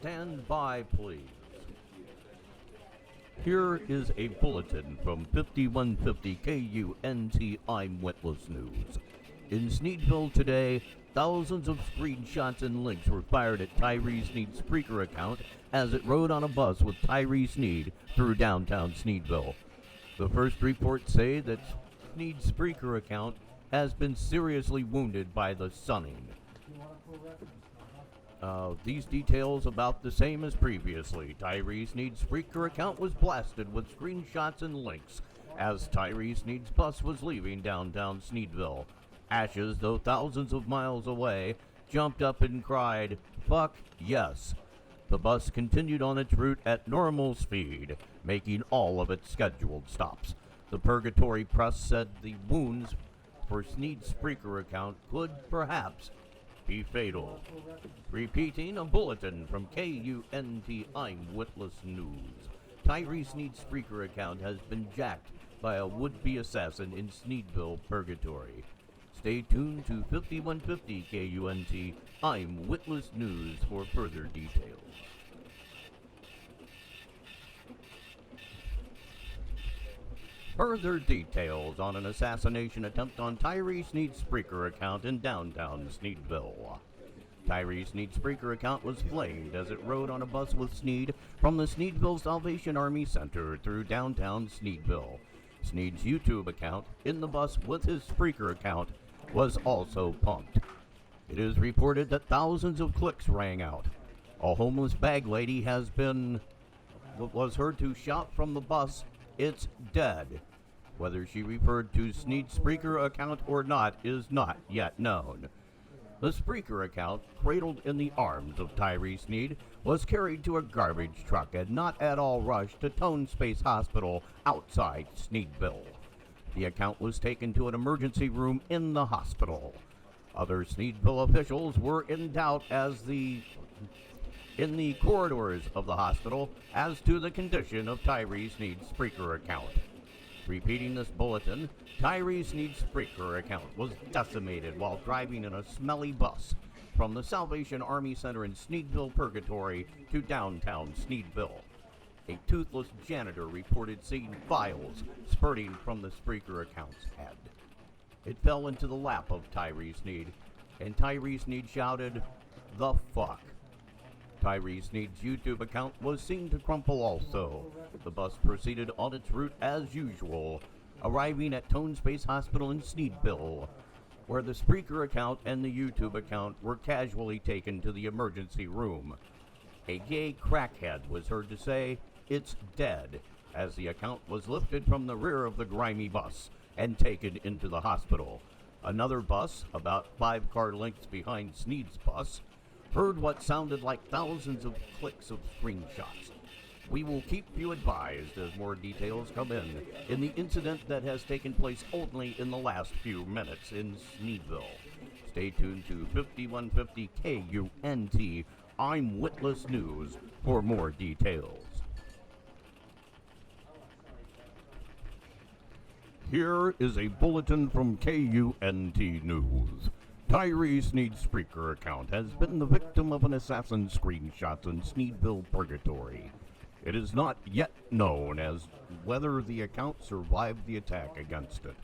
Stand by, please. Here is a bulletin from 5150 KUNT Eyewitness News. In Sneedville today, thousands of screenshots and links were fired at Tyree Sneed's Spreaker account as it rode on a bus with Tyree Sneed through downtown Sneedville. The first reports say that Sneed's Spreaker account has been seriously wounded by the sunning. These details about the same as previously. Tyree Sneed's Spreaker account was blasted with screenshots and links as Tyree Sneed's bus was leaving downtown Sneedville. Ashes, though thousands of miles away, jumped up and cried, "Fuck yes." The bus continued on its route at normal speed, making all of its scheduled stops. The Purgatory Press said the wounds for Sneed's Spreaker account could perhaps be fatal. Repeating a bulletin from KUNT Eyewitness News. Tyree Sneed's Spreaker account has been jacked by a would-be assassin in Sneedville, Purgatory. Stay tuned to 5150 KUNT Eyewitness News for further details. Further details on an assassination attempt on Tyree Sneed's Spreaker account in downtown Sneedville. Tyree Sneed's Spreaker account was flamed as it rode on a bus with Sneed from the Sneedville Salvation Army Center through downtown Sneedville. Sneed's YouTube account in the bus with his Spreaker account was also punked. It is reported that thousands of clicks rang out. A homeless bag lady was heard to shout from the bus, "It's dead." Whether she referred to Sneed's Spreaker account or not is not yet known. The Spreaker account, cradled in the arms of Tyree Sneed, was carried to a garbage truck and not at all rushed to Tone Space Hospital outside Sneedville. The account was taken to an emergency room in the hospital. Other Sneedville officials were in doubt in the corridors of the hospital as to the condition of Tyree Sneed's Spreaker account. Repeating this bulletin, Tyree Sneed's Spreaker account was decimated while driving in a smelly bus from the Salvation Army Center in Sneedville, Purgatory to downtown Sneedville. A toothless janitor reported seeing files spurting from the Spreaker account's head. It fell into the lap of Tyree Sneed, and Tyree Sneed shouted, "The fuck." Tyree Sneed's YouTube account was seen to crumple also. The bus proceeded on its route as usual, arriving at Tone Space Hospital in Sneedville, where the Spreaker account and the YouTube account were casually taken to the emergency room. A gay crackhead was heard to say, "It's dead," as the account was lifted from the rear of the grimy bus and taken into the hospital. Another bus, about 5 car lengths behind Sneed's bus, heard what sounded like thousands of clicks of screenshots. We will keep you advised as more details come in the incident that has taken place only in the last few minutes in Sneedville. Stay tuned to 5150 KUNT Eyewitness News for more details. Here is a bulletin from KUNT News. Tyree Sneed's Spreaker account has been the victim of an assassin's screenshots in Sneedville, Purgatory. It is not yet known as whether the account survived the attack against it.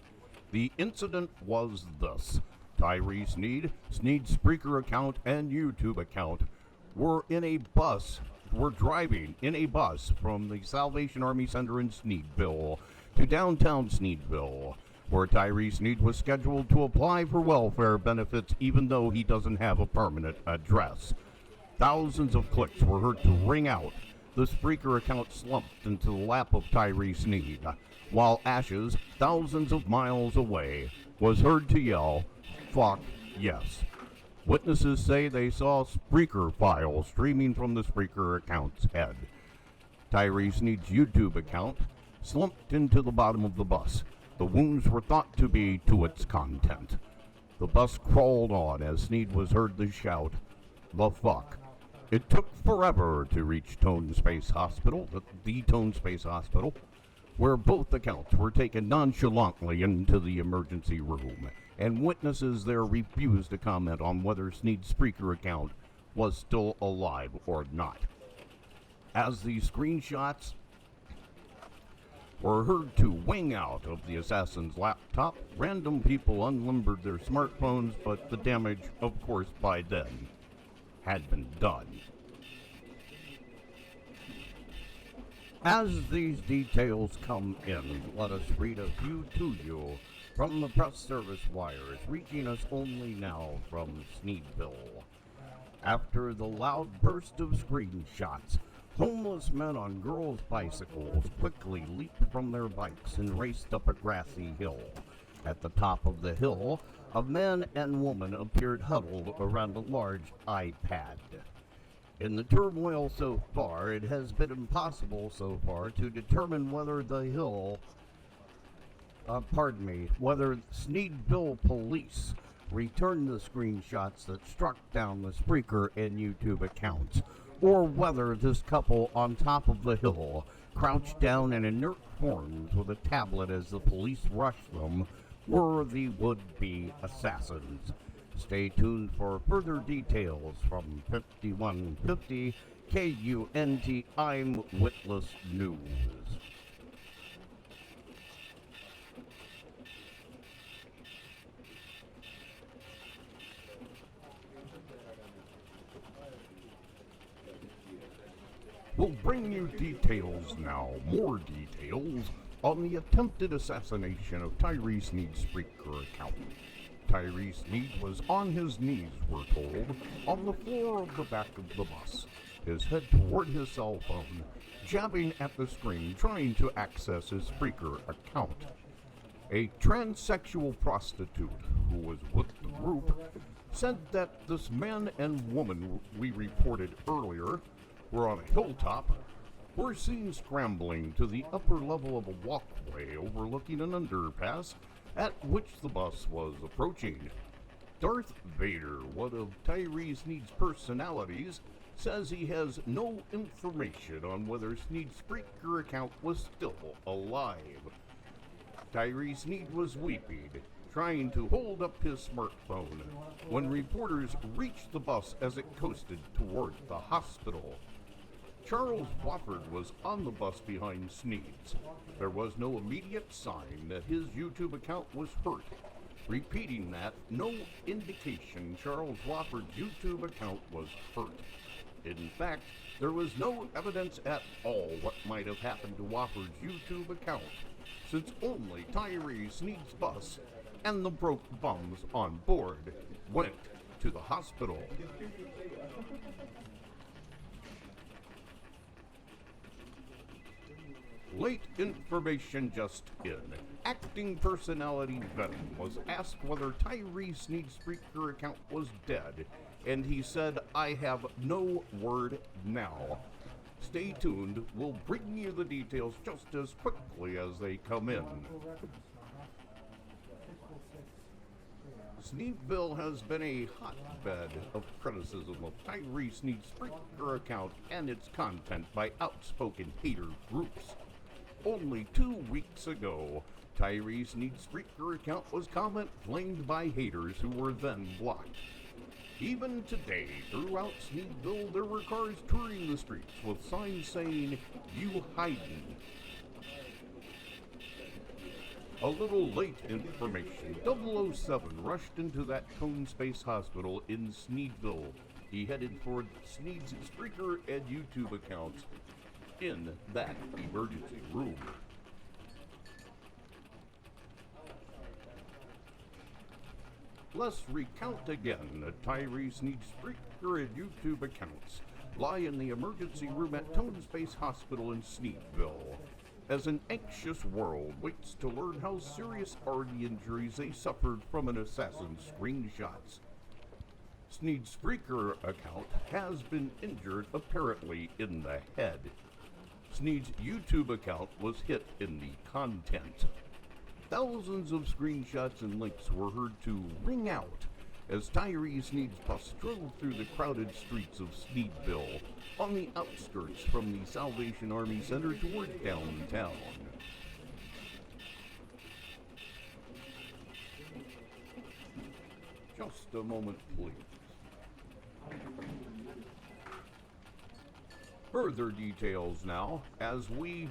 The incident was this. Tyree Sneed, Sneed's Spreaker account, and YouTube account were driving in a bus from the Salvation Army Center in Sneedville to downtown Sneedville, where Tyree Sneed was scheduled to apply for welfare benefits even though he doesn't have a permanent address. Thousands of clicks were heard to ring out. The Spreaker account slumped into the lap of Tyree Sneed, while Ashes, thousands of miles away, was heard to yell, "Fuck yes." Witnesses say they saw Spreaker files streaming from the Spreaker account's head. Tyree Sneed's YouTube account slumped into the bottom of the bus. The wounds were thought to be to its content. The bus crawled on as Sneed was heard to shout, "The fuck." It took forever to reach Tone Space Hospital, the Tone Space Hospital, where both accounts were taken nonchalantly into the emergency room, and witnesses there refused to comment on whether Sneed's Spreaker account was still alive or not. As these screenshots were heard to wing out of the assassin's laptop, random people unlimbered their smartphones, but the damage, of course, by then had been done. As these details come in, let us read a few to you from the press service wires, reaching us only now from Sneedville. After the loud burst of screenshots, homeless men on girls' bicycles quickly leaped from their bikes and raced up a grassy hill. At the top of the hill, a man and woman appeared huddled around a large iPad. In the turmoil so far, it has been impossible so far to determine whether whether Sneedville police returned the screenshots that struck down the Spreaker and YouTube accounts, or whether this couple on top of the hill crouched down in inert forms with a tablet as the police rushed them were the would-be assassins. Stay tuned for further details from 5150 KUNT Eyewitness News. We'll bring you details now, more details, on the attempted assassination of Tylter Sneed's Spreaker account. Tylter Sneed was on his knees, we're told, on the floor of the back of the bus, his head toward his cell phone, jabbing at the screen, trying to access his Spreaker account. A transsexual prostitute who was with the group said that this man and woman we reported earlier were on a hilltop, were seen scrambling to the upper level of a walkway overlooking an underpass at which the bus was approaching. Darth Vader, one of Tylter Sneed's personalities, says he has no information on whether Sneed's Spreaker account was still alive. Tylter Sneed was weeping, trying to hold up his smartphone, when reporters reached the bus as it coasted toward the hospital. Charles Wofford was on the bus behind Sneed's. There was no immediate sign that his YouTube account was hurt. Repeating that, no indication Charles Wofford's YouTube account was hurt. In fact, there was no evidence at all what might have happened to Wofford's YouTube account, since only Tylter Sneed's bus and the broke bums on board went to the hospital. Late information just in. Acting personality Venom was asked whether Tylter Sneed's Spreaker account was dead, and he said, "I have no word now." Stay tuned, we'll bring you the details just as quickly as they come in. Sneedville has been a hotbed of criticism of Tylter Sneed's Spreaker account and its content by outspoken hater groups. Only 2 weeks ago, Tylter Sneed's Spreaker account was comment flamed by haters who were then blocked. Even today, throughout Sneedville, there were cars touring the streets with signs saying, "You hidin'." A little late information, 007 rushed into that Cone Space Hospital in Sneedville. He headed for Sneed's Spreaker and YouTube accounts in that emergency room. Let's recount again that Tylter Sneed's Spreaker and YouTube accounts lie in the emergency room at Cone Space Hospital in Sneedville, as an anxious world waits to learn how serious are the injuries they suffered from an assassin's screenshots. Sneed's Spreaker account has been injured, apparently in the head. Sneed's YouTube account was hit in the content. Thousands of screenshots and links were heard to ring out as Tylter Sneed's bus drove through the crowded streets of Sneedville on the outskirts from the Salvation Army Center toward downtown. Just a moment, please. Further details now, as we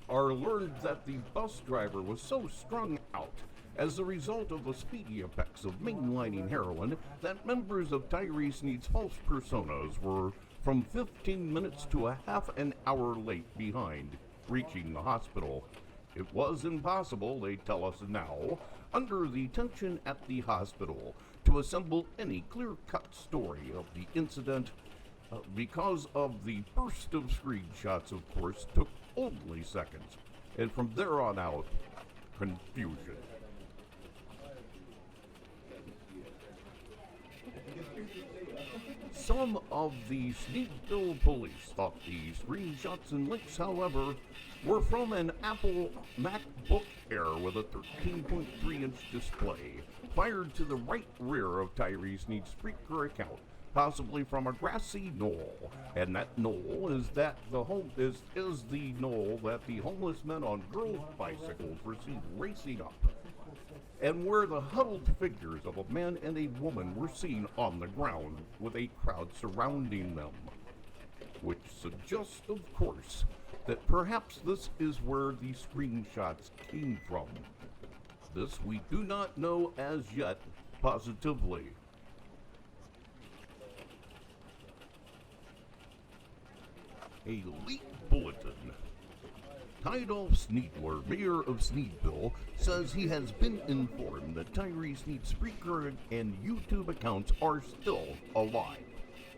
are learned that the bus driver was so strung out as a result of the speedy effects of mainlining heroin that members of Tyree Sneed's false personas were from 15 minutes to a half an hour late behind reaching the hospital. It was impossible, they tell us now, under the tension at the hospital, to assemble any clear-cut story of the incident because of the burst of screenshots, of course, took only seconds, and from there on out, confusion. Some of the Sneedville police thought the screenshots and links, however, were from an Apple MacBook Air with a 13.3-inch display, fired to the right rear of Tyree Sneed's Spreaker account, possibly from a grassy knoll, and that knoll is the knoll that the homeless men on girls' bicycles were seen racing up, and where the huddled figures of a man and a woman were seen on the ground with a crowd surrounding them, which suggests, of course, that perhaps this is where the screenshots came from. This we do not know as yet positively. A leaked bulletin. Tidolf Sneedler, mayor of Sneedville, says he has been informed that Tyree Sneed's Spreaker and YouTube accounts are still alive.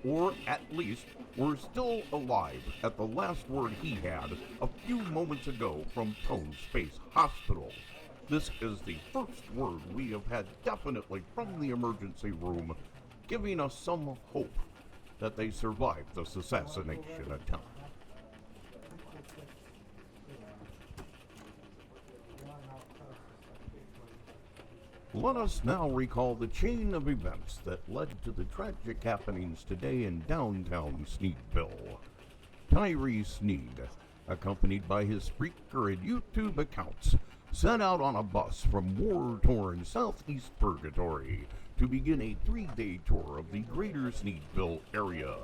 Or at least were still alive at the last word he had a few moments ago from Tone Space Hospital. This is the first word we have had definitely from the emergency room, giving us some hope that they survived this assassination attempt. Let us now recall the chain of events that led to the tragic happenings today in downtown Sneedville. Tyree Sneed, accompanied by his Spreaker and YouTube accounts, set out on a bus from war-torn southeast Purgatory to begin a 3-day tour of the greater Sneedville area.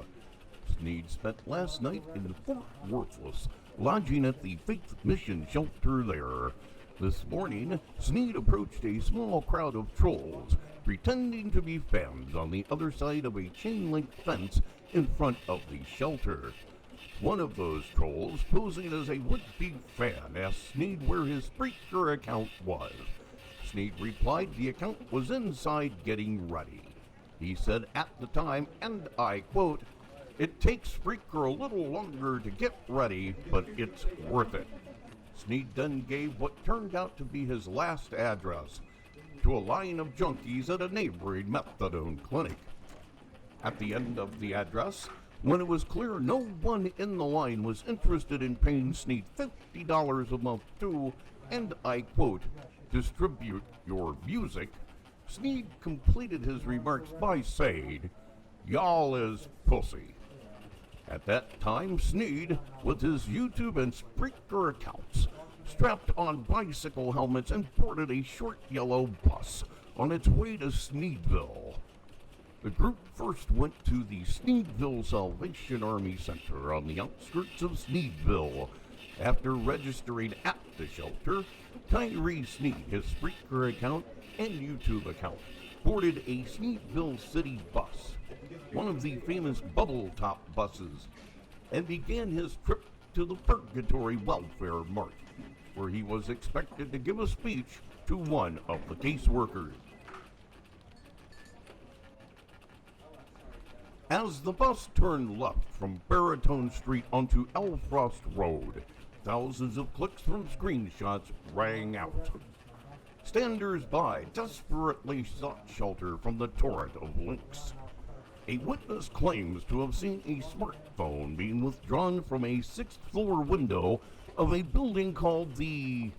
Sneed spent last night in Fort Worthless, lodging at the Faith Mission shelter there. This morning, Sneed approached a small crowd of trolls, pretending to be fans on the other side of a chain-link fence in front of the shelter. One of those trolls, posing as a would-be fan, asked Sneed where his Spreaker account was. Sneed replied the account was inside getting ready. He said at the time, and I quote, "It takes Spreaker a little longer to get ready, but it's worth it." Sneed then gave what turned out to be his last address to a line of junkies at a neighboring methadone clinic. At the end of the address, when it was clear no one in the line was interested in paying Sneed $50 a month to, and I quote, "distribute your music," Sneed completed his remarks by saying, "Y'all is pussy." At that time, Sneed, with his YouTube and Spreaker accounts, strapped on bicycle helmets and boarded a short yellow bus on its way to Sneedville. The group first went to the Sneedville Salvation Army Center on the outskirts of Sneedville. After registering at the shelter, Tyree Sneed, his Spreaker account and YouTube account, boarded a Sneedville city bus, one of the famous bubble-top buses, and began his trip to the Purgatory Welfare Mart, where he was expected to give a speech to one of the caseworkers. As the bus turned left from Baritone Street onto Elfrost Road, thousands of clicks from screenshots rang out. Standers by desperately sought shelter from the torrent of links. A witness claims to have seen a smartphone being withdrawn from a 6th-floor window of a building called the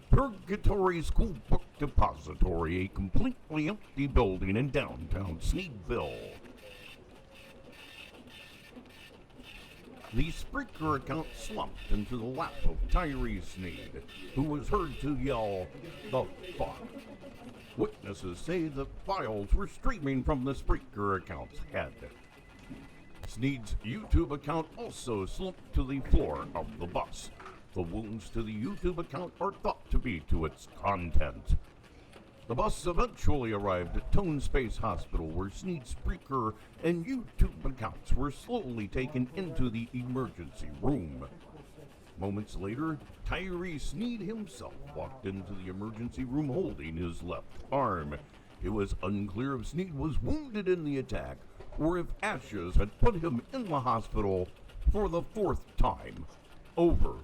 Purgatory School Book Depository, a completely empty building in downtown Sneedville. The Spreaker account slumped into the lap of Tyree Sneed, who was heard to yell, "The fuck?" Witnesses say that files were streaming from the Spreaker account's head. Sneed's YouTube account also slumped to the floor of the bus. The wounds to the YouTube account are thought to be to its content. The bus eventually arrived at Tone Space Hospital, where Sneed's Spreaker and YouTube accounts were slowly taken into the emergency room. Moments later, Tyree Sneed himself walked into the emergency room holding his left arm. It was unclear if Sneed was wounded in the attack or if Ashes had put him in the hospital for the fourth time over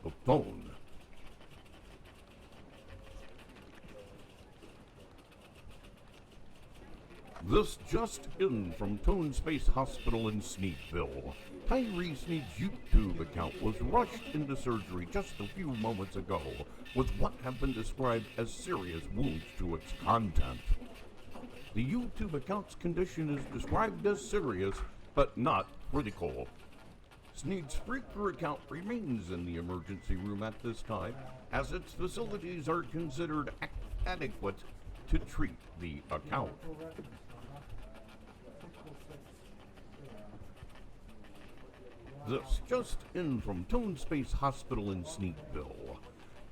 the phone. This just in from Tone Space Hospital in Sneedville. Tyree Sneed's YouTube account was rushed into surgery just a few moments ago with what have been described as serious wounds to its content. The YouTube account's condition is described as serious, but not critical. Sneed's Spreaker account remains in the emergency room at this time, as its facilities are considered adequate to treat the account. This just in from Tone Space Hospital in Sneedville.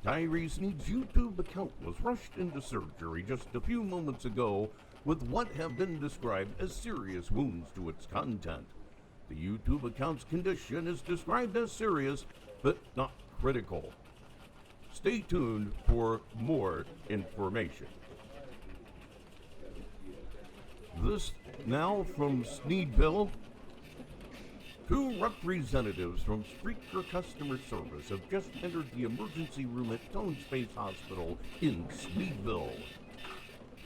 Tyree Sneed's YouTube account was rushed into surgery just a few moments ago with what have been described as serious wounds to its content. The YouTube account's condition is described as serious, but not critical. Stay tuned for more information. This now from Sneedville. Two representatives from Spreaker Customer Service have just entered the emergency room at Tone Space Hospital in Sneedville.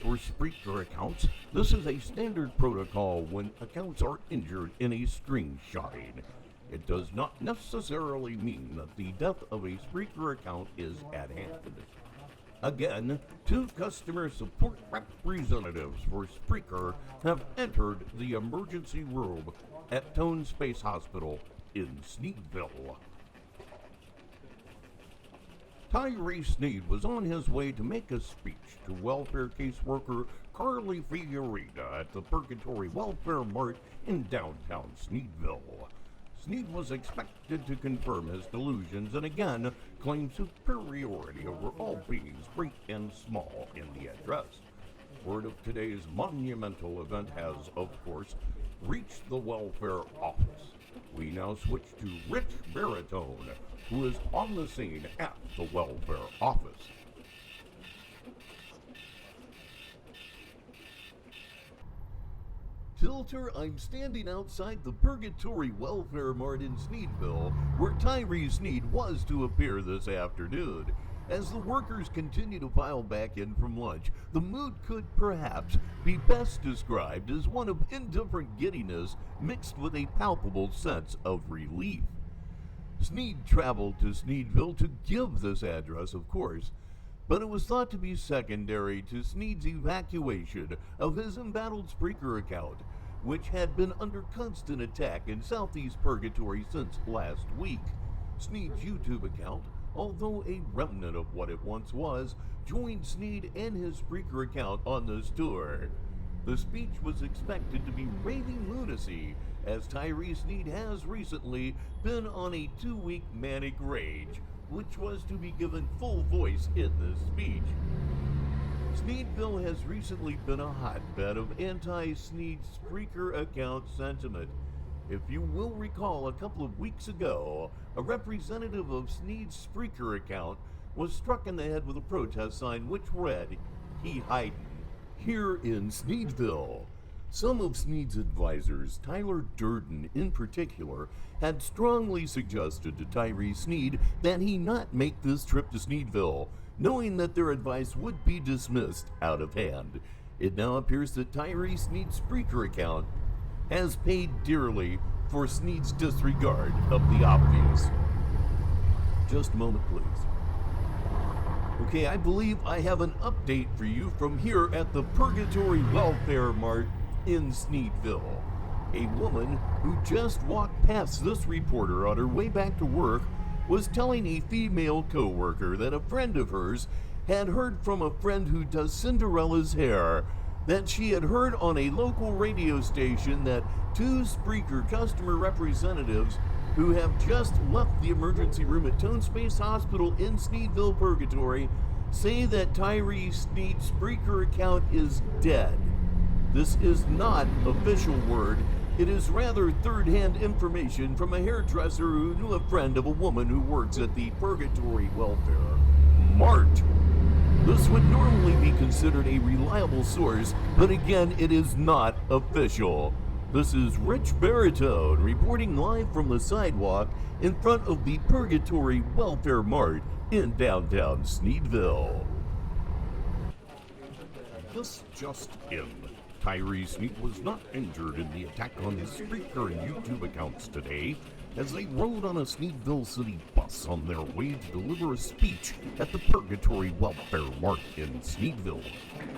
For Spreaker accounts, this is a standard protocol when accounts are injured in a screenshotting. It does not necessarily mean that the death of a Spreaker account is at hand. Again, two customer support representatives for Spreaker have entered the emergency room at Tone Space Hospital in Sneedville. Tyree Sneed was on his way to make a speech to welfare caseworker Carly Fiorita at the Purgatory Welfare Mart in downtown Sneedville. Sneed was expected to confirm his delusions and again claim superiority over all beings great and small in the address. Word of today's monumental event has, of course, reached the welfare office. We now switch to Rich Baritone, who is on the scene at the welfare office. Tylter, I'm standing outside the Purgatory Welfare Mart in Sneedville, where Tyree Sneed was to appear this afternoon. As the workers continue to file back in from lunch, the mood could perhaps be best described as one of indifferent giddiness mixed with a palpable sense of relief. Sneed traveled to Sneedville to give this address, of course, but it was thought to be secondary to Sneed's evacuation of his embattled Spreaker account, which had been under constant attack in Southeast Purgatory since last week. Sneed's YouTube account, although a remnant of what it once was, joined Sneed and his Spreaker account on this tour. The speech was expected to be raving lunacy, as Tyree Sneed has recently been on a 2-week manic rage, which was to be given full voice in this speech. Sneedville has recently been a hotbed of anti-Sneed Spreaker account sentiment. If you will recall, a couple of weeks ago, a representative of Sneed's Spreaker account was struck in the head with a protest sign which read, "He hidin'," here in Sneedville. Some of Sneed's advisors, Tyler Durden in particular, had strongly suggested to Tyree Sneed that he not make this trip to Sneedville, knowing that their advice would be dismissed out of hand. It now appears that Tyree Sneed's Spreaker account has paid dearly for Sneed's disregard of the obvious. Just a moment, please. Okay, I believe I have an update for you from here at the Purgatory Welfare Mart in Sneedville. A woman who just walked past this reporter on her way back to work was telling a female co-worker that a friend of hers had heard from a friend who does Cinderella's hair that she had heard on a local radio station that two Spreaker customer representatives who have just left the emergency room at Tone Space Hospital in Sneedville, Purgatory, say that Tylter Cronkeed's Spreaker account is dead. This is not official word. It is rather third-hand information from a hairdresser who knew a friend of a woman who works at the Purgatory Welfare Mart. This would normally be considered a reliable source, but again, it is not official. This is Rich Baritone reporting live from the sidewalk in front of the Purgatory Welfare Mart in downtown Sneedville. This just in. Tylter Cronkeed was not injured in the attack on his Spreaker and YouTube accounts today as they rode on a Sneedville City bus on their way to deliver a speech at the Purgatory Welfare Mart in Sneedville.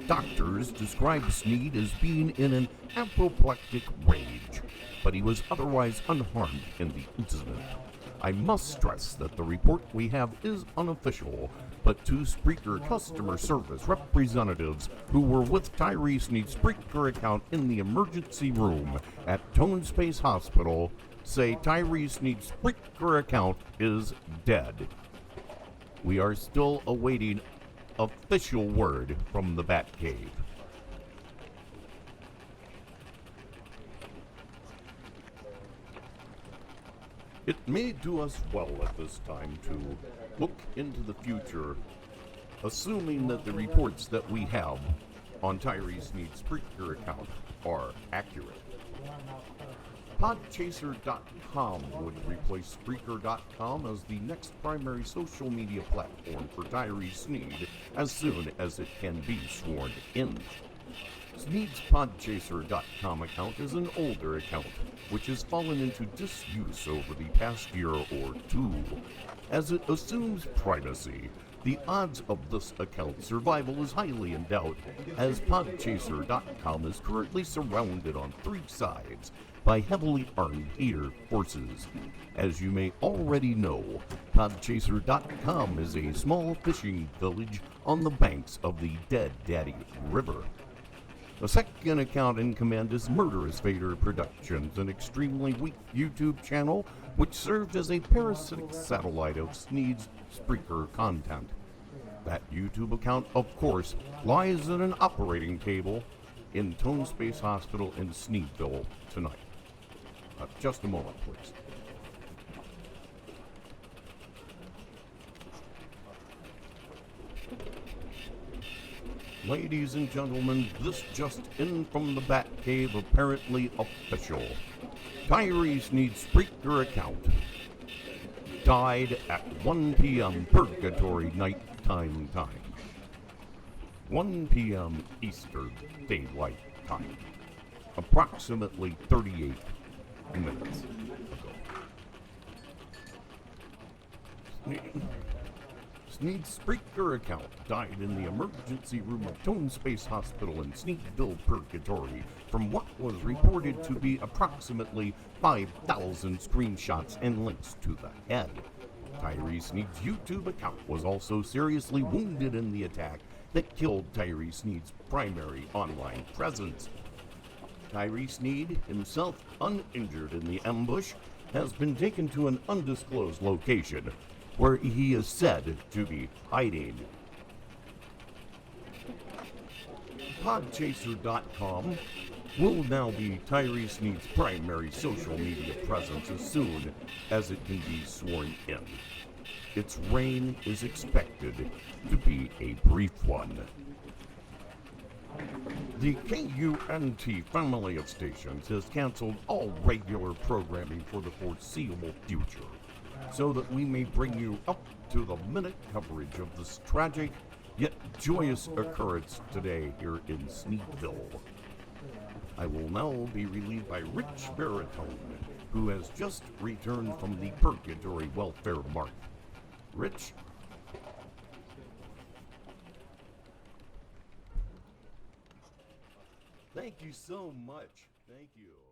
Doctors described Cronkeed as being in an apoplectic rage, but he was otherwise unharmed in the incident. I must stress that the report we have is unofficial, but two Spreaker customer service representatives who were with Tylter Cronkeed's Spreaker account in the emergency room at Tone Space Hospital say Tylter Cronkeed's Spreaker account is dead. We are still awaiting official word from the Batcave. It may do us well at this time to look into the future, assuming that the reports that we have on Tylter Cronkeed's Spreaker account are accurate. Podchaser.com would replace Spreaker.com as the next primary social media platform for Tylter Cronkeed as soon as it can be sworn in. Cronkeed's Podchaser.com account is an older account, which has fallen into disuse over the past year or two. As it assumes privacy, the odds of this account's survival is highly in doubt, as Podchaser.com is currently surrounded on three sides by heavily armed hater forces. As you may already know, Podchaser.com is a small fishing village on the banks of the Dead Daddy River. The second account in command is Murderous Vader Productions, an extremely weak YouTube channel which served as a parasitic satellite of Cronkeed's Spreaker content. That YouTube account, of course, lies in an operating table in Tone Space Hospital in Sneedville tonight. Just a moment, please. Ladies and gentlemen, this just in from the Batcave, apparently official. Tylter Cronkeed's Spreaker account died at 1 p.m. Purgatory nighttime time. 1 p.m. Eastern Daylight Time. Approximately 38 minutes ago. Cronkeed's Spreaker account died in the emergency room of Tone Space Hospital in Sneedville, Purgatory, from what was reported to be approximately 5,000 screenshots and links to the head. Tylter Cronkeed's YouTube account was also seriously wounded in the attack that killed Tylter Cronkeed's primary online presence. Tylter Cronkeed, himself uninjured in the ambush, has been taken to an undisclosed location, where he is said to be hiding. Podchaser.com will now be Tylter Cronkeed's primary social media presence as soon as it can be sworn in. Its reign is expected to be a brief one. The KUNT family of stations has canceled all regular programming for the foreseeable future, so that we may bring you up to the minute coverage of this tragic yet joyous occurrence today here in Sneedville. I will now be relieved by Rich Baritone, who has just returned from the Purgatory Welfare Mart. Rich? Thank you so much. Thank you.